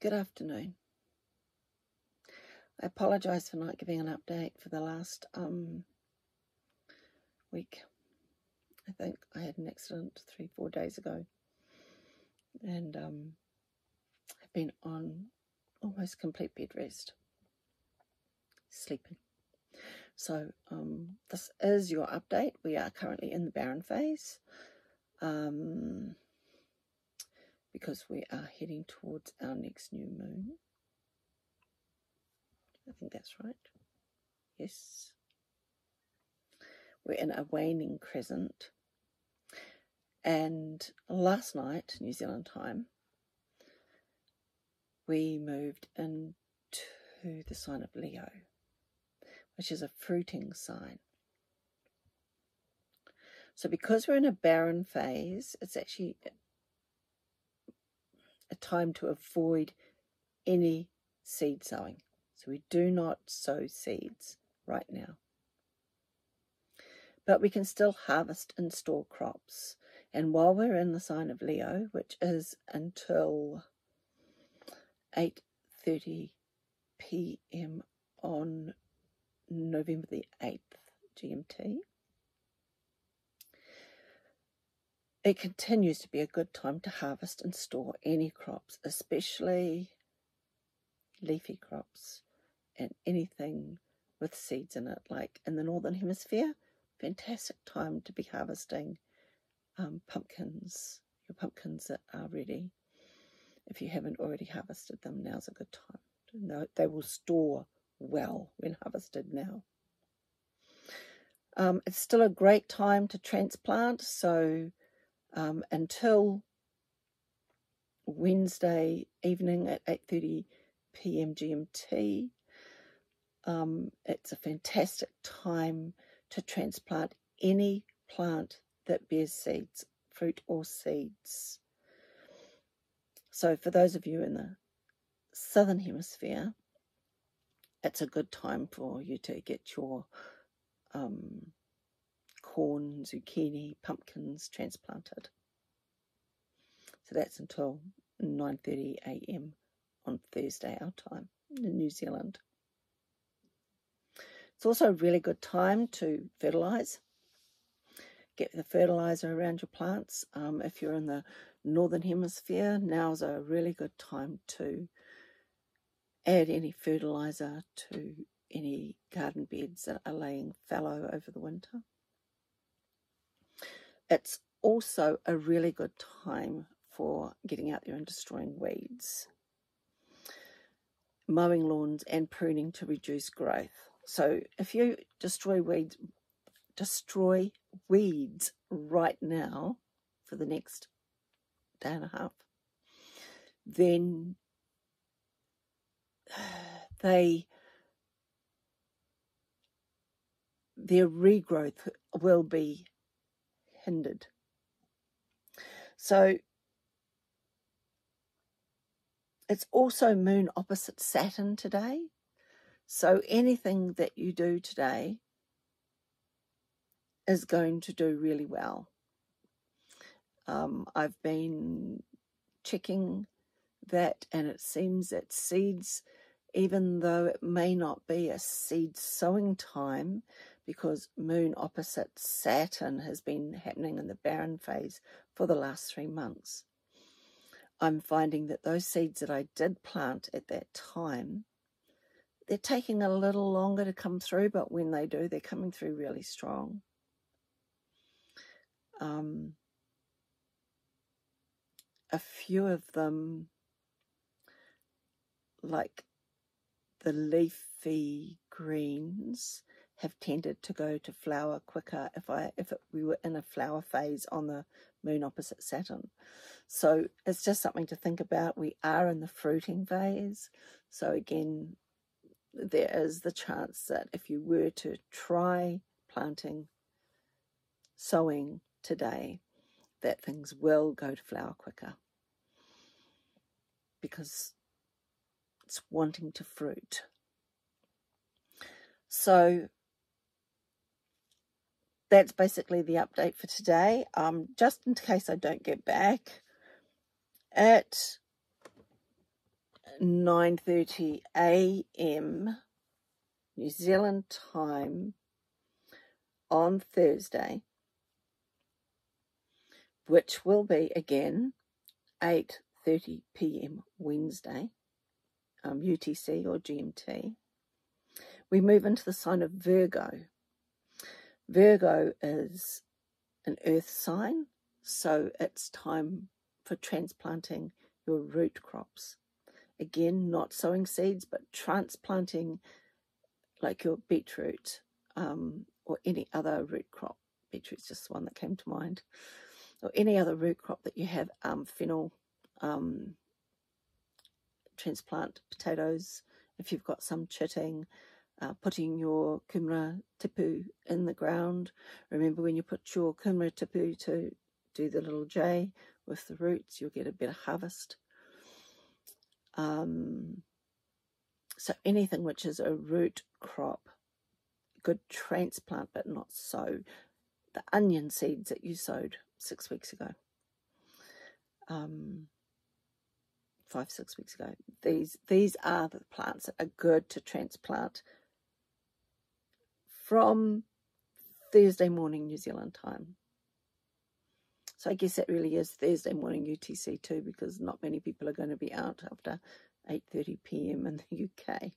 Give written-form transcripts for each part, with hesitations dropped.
Good afternoon. I apologise for not giving an update for the last week. I think I had an accident 3-4 days ago, and I've been on almost complete bed rest, sleeping. So this is your update. We are currently in the barren phase, because we are heading towards our next new moon. I think that's right. Yes. We're in a waning crescent. And last night, New Zealand time, we moved into the sign of Leo, which is a fruiting sign. So because we're in a barren phase, it's actually a time to avoid any seed sowing. So we do not sow seeds right now. But we can still harvest and store crops. And while we're in the sign of Leo, which is until 8:30 p.m. on November the 8th GMT, it continues to be a good time to harvest and store any crops, especially leafy crops and anything with seeds in it. Like in the Northern Hemisphere, fantastic time to be harvesting pumpkins. Your pumpkins that are ready. If you haven't already harvested them, now's a good time. They will store well when harvested now. It's still a great time to transplant, so until Wednesday evening at 8:30 p.m. GMT, it's a fantastic time to transplant any plant that bears seeds, fruit or seeds. So for those of you in the Southern Hemisphere, it's a good time for you to get your corn, zucchini, pumpkins transplanted. So that's until 9:30 a.m. on Thursday, our time in New Zealand. It's also a really good time to fertilise. Get the fertiliser around your plants. If you're in the Northern Hemisphere, now's a really good time to add any fertiliser to any garden beds that are laying fallow over the winter. It's also a really good time for getting out there and destroying weeds, mowing lawns and pruning to reduce growth. So if you destroy weeds right now for the next day and a half, then their regrowth will be hindered. So it's also moon opposite Saturn today. So anything that you do today is going to do really well. I've been checking that, and it seems that seeds, even though it may not be a seed sowing time, because moon opposite Saturn has been happening in the barren phase for the last 3 months, I'm finding that those seeds that I did plant at that time, they're taking a little longer to come through, but when they do, they're coming through really strong. A few of them, like the leafy greens, have tended to go to flower quicker we were in a flower phase on the moon opposite Saturn. So it's just something to think about. We are in the fruiting phase. So again, there is the chance that if you were to try planting, sowing today, that things will go to flower quicker because it's wanting to fruit. So that's basically the update for today. Just in case I don't get back, at 9:30 a.m. New Zealand time on Thursday, which will be again 8:30 p.m. Wednesday, UTC or GMT. We move into the sign of Virgo. Virgo is an earth sign, so it's time for transplanting your root crops. Again, not sowing seeds, but transplanting like your beetroot or any other root crop. Beetroot's just one that came to mind. Or any other root crop that you have, fennel, transplant potatoes, if you've got some chitting, putting your kumara tipu in the ground. Remember, when you put your kumara tipu to do the little J with the roots, you'll get a better harvest. So anything which is a root crop, good transplant but not sow. The onion seeds that you sowed 6 weeks ago, 5-6 weeks ago. These are the plants that are good to transplant from Thursday morning New Zealand time. So I guess that really is Thursday morning UTC too, because not many people are going to be out after 8:30 p.m. in the UK.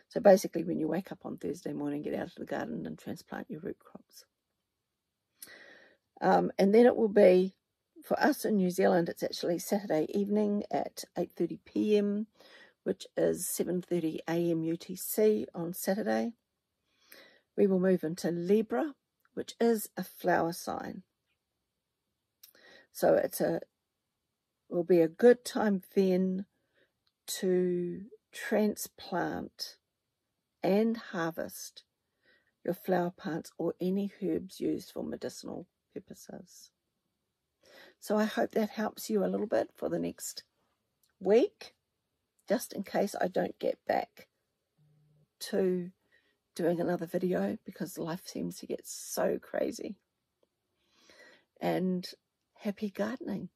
So basically, when you wake up on Thursday morning, get out of the garden and transplant your root crops. And then it will be, for us in New Zealand, it's actually Saturday evening at 8:30 p.m, which is 7:30 a.m. UTC on Saturday. We will move into Libra, which is a flower sign. So will be a good time then to transplant and harvest your flower plants or any herbs used for medicinal purposes. So I hope that helps you a little bit for the next week, just in case I don't get back to doing another video, because life seems to get so crazy. And happy gardening.